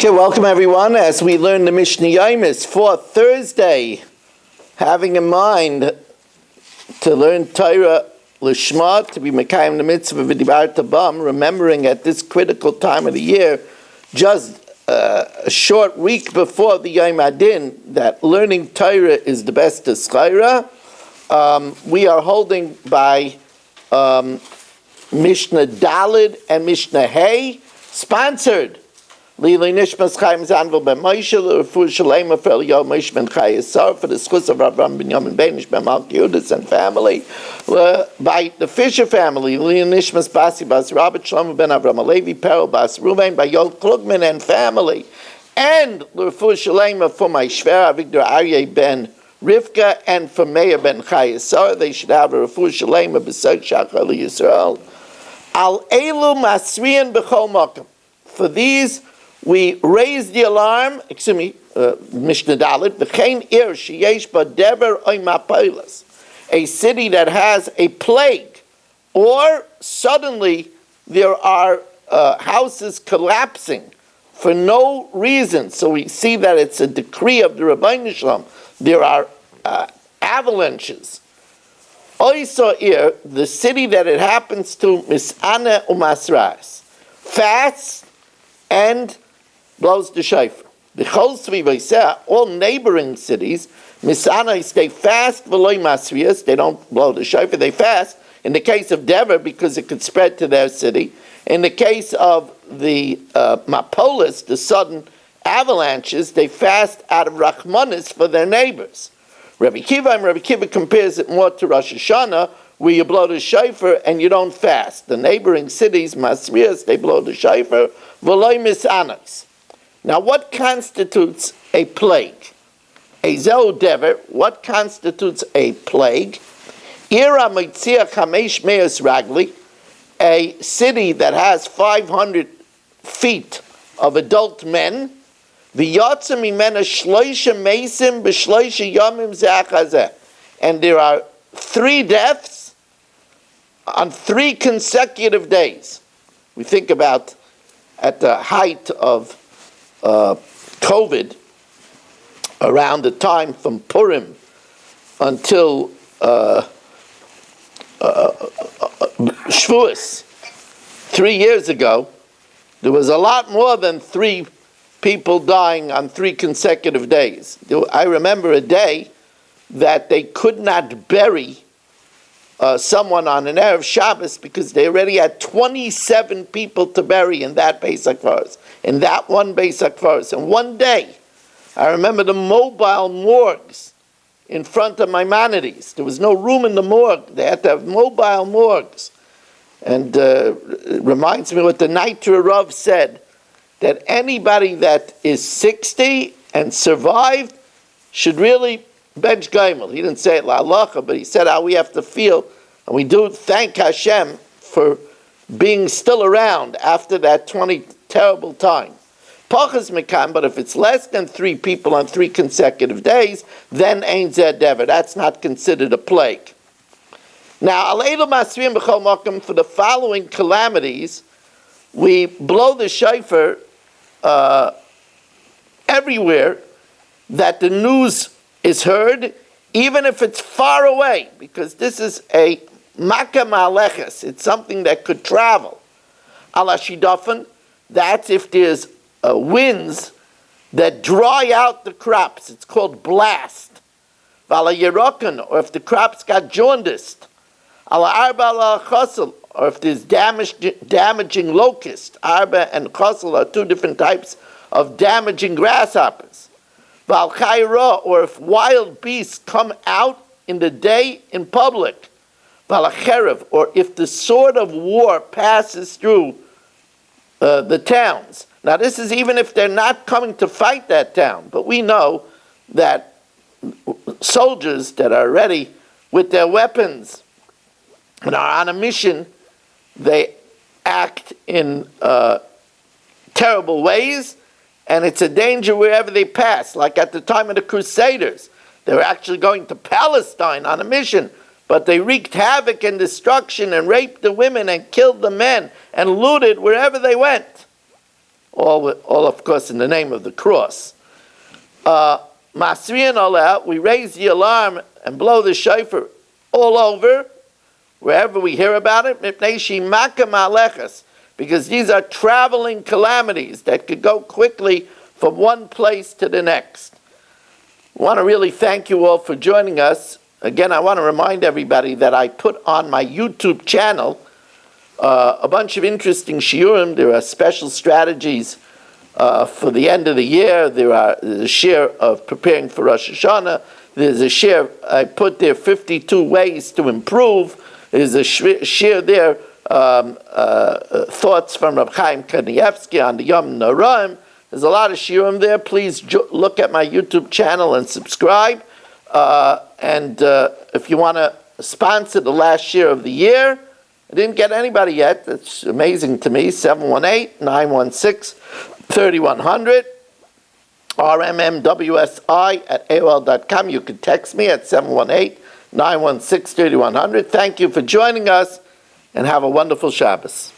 Okay, welcome everyone as we learn the Mishna Yomis for Thursday, having in mind to learn Torah Lishma, to be Mekayim the mitzvah v'dibar tabam, remembering at this critical time of the year, just a short week before the Yom Adin, that learning Torah is the best Eschayra. We are holding by Mishnah Dalid and Mishnah Hey, sponsored Lili Nishmas Chaim Zanvil Ben Moshe, L'Refu Shalema for Yomis Ben Chayesar, for the schus of Avram Ben Yamin Ben Ishben Malki Yudis and family, by the Fisher family, Lili Nishmas Basi Bas Rabbi Shlomo Ben Avram Alevi Perel Bas Ruvain, by Yol Klugman and family, and L'Refu Shalema for my Shver Avigdor Aryeh Ben Rivka, and for Meir Ben Chayesar. They should have a L'Refu Shalema B'Seg Shachar Yisrael. Al Elu Masriyan B'Chol Mokum. For these, we raise the alarm, Mishnah Dalit, v'chein ir sheyesh ba dever oy mapolos, a city that has a plague, or suddenly there are houses collapsing for no reason. So we see that it's a decree of the Rabbeinu Shalom. There are avalanches. Oyso ir, the city that it happens to, mis'ana u'masras, fasts and blows the shofar. All neighboring cities, Misanos, they fast v'loy masrias, they don't blow the shofar, they fast. In the case of Dever, because it could spread to their city. In the case of the Mapolis, the sudden avalanches, they fast out of Rachmanis for their neighbors. Rabbi Kiva compares it more to Rosh Hashanah, where you blow the shofar and you don't fast. The neighboring cities, Masrias, they blow the shofar, v'loy misanos. Now, what constitutes a plague? A zeu dever, what constitutes a plague? Ira mitzia chamesh me'as ragli, a city that has 500 feet of adult men, v'yotza mimena shloisha meisim b'shloisha yomim ze'achazeh, and there are 3 deaths on 3 consecutive days. We think about at the height of COVID, around the time from Purim until Shavuos, 3 years ago, there was a lot more than 3 people dying on 3 consecutive days. I remember a day that they could not bury someone on an Erev Shabbos because they already had 27 people to bury in that Beis HaKvaros, in that one Beis HaKvaros. And one day, I remember the mobile morgues in front of Maimonides. There was no room in the morgue. They had to have mobile morgues. And it reminds me what the Nitra Rav said, that anybody that is 60 and survived should really bench Gaimel. He didn't say it la halacha, but he said how we have to feel, and we do thank Hashem for being still around after that 20 terrible time. Pachas mekan, but if it's less than 3 people on 3 consecutive days, then ein zeh dever. That's not considered a plague. Now, aleilu masriim b'chol makom, for the following calamities, we blow the shofar everywhere that the news is heard, even if it's far away, because this is a makkah ma'aleches. It's something that could travel. Ala shidafan, that's if there's winds that dry out the crops. It's called blast. Vala yerokan, or if the crops got jaundiced. Ala arba ala chasel, or if there's damaging locust. Arba and chasel are 2 different types of damaging grasshoppers. Val chayra, or if wild beasts come out in the day in public. Val cherev, or if the sword of war passes through the towns. Now, this is even if they're not coming to fight that town, but we know that soldiers that are ready with their weapons and are on a mission, they act in terrible ways, and it's a danger wherever they pass. Like at the time of the Crusaders, they were actually going to Palestine on a mission, but they wreaked havoc and destruction and raped the women and killed the men and looted wherever they went. all of course in the name of the cross. Masriyan Oleh, we raise the alarm and blow the shofar all over, wherever we hear about it, because these are traveling calamities that could go quickly from one place to the next. I want to really thank you all for joining us. Again, I want to remind everybody that I put on my YouTube channel a bunch of interesting shiurim. There are special strategies for the end of the year. There's a share of preparing for Rosh Hashanah. There's a share, I put there 52 ways to improve. There's a share there, thoughts from Reb Chaim Kanievsky on the Yom Noraim. There's a lot of shiurim there. Please look at my YouTube channel and subscribe. And if you want to sponsor the last year of the year, I didn't get anybody yet. That's amazing to me. 718-916-3100. rmmwsi@aol.com. You can text me at 718-916-3100. Thank you for joining us, and have a wonderful Shabbos.